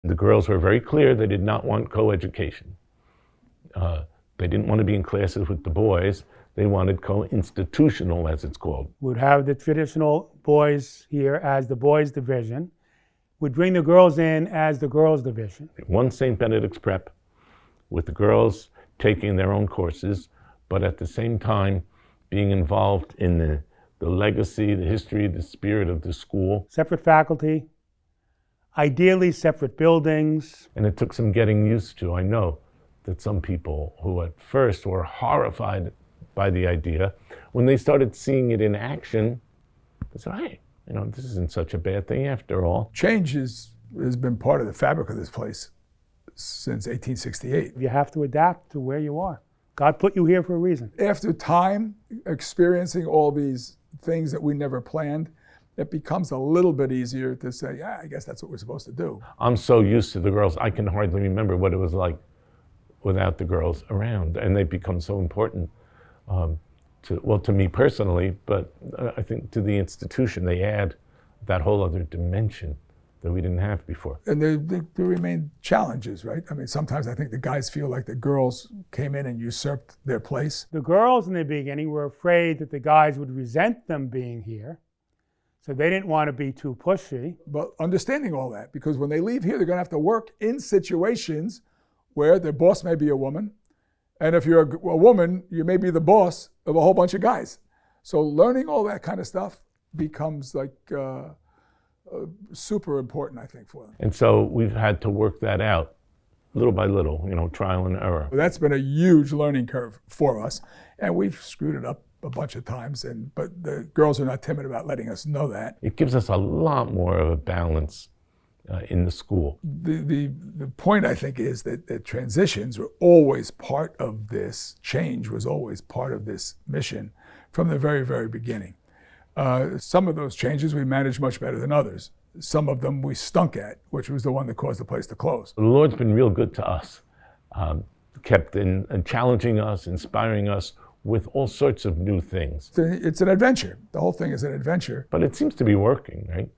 The girls were very clear they did not want co-education. They didn't want to be in classes with the boys. They wanted co-institutional, as it's called. We'd have the traditional boys here as the boys' division. We'd bring the girls in as the girls' division. One St. Benedict's prep with the girls taking their own courses, but at the same time being involved in the legacy, the history, the spirit of the school. Separate faculty, ideally separate buildings. And it took some getting used to. I know that some people who at first were horrified by the idea, when they started seeing it in action, they said, hey, this isn't such a bad thing after all. Change has been part of the fabric of this place since 1868. You have to adapt to where you are. God put you here for a reason. After time, experiencing all these things that we never planned, it becomes a little bit easier to say, yeah, I guess that's what we're supposed to do. I'm so used to the girls, I can hardly remember what it was like without the girls around. And they become so important to me personally, but I think to the institution. They add that whole other dimension that we didn't have before. And there remain challenges, right? I mean, sometimes I think the guys feel like the girls came in and usurped their place. The girls in the beginning were afraid that the guys would resent them being here, so they didn't want to be too pushy. But understanding all that, because when they leave here, they're going to have to work in situations where their boss may be a woman, and if you're a woman, you may be the boss of a whole bunch of guys. So learning all that kind of stuff becomes like super important, I think, for them. And so we've had to work that out little by little, trial and error. That's been a huge learning curve for us, and we've screwed it up a bunch of times, but the girls are not timid about letting us know that. It gives us a lot more of a balance in the school. The point, I think, is that transitions were always part of this. Change was always part of this mission from the very, very beginning. Some of those changes we managed much better than others. Some of them we stunk at, which was the one that caused the place to close. The Lord's been real good to us, kept challenging us, inspiring us with all sorts of new things. It's an adventure. The whole thing is an adventure. But it seems to be working, right?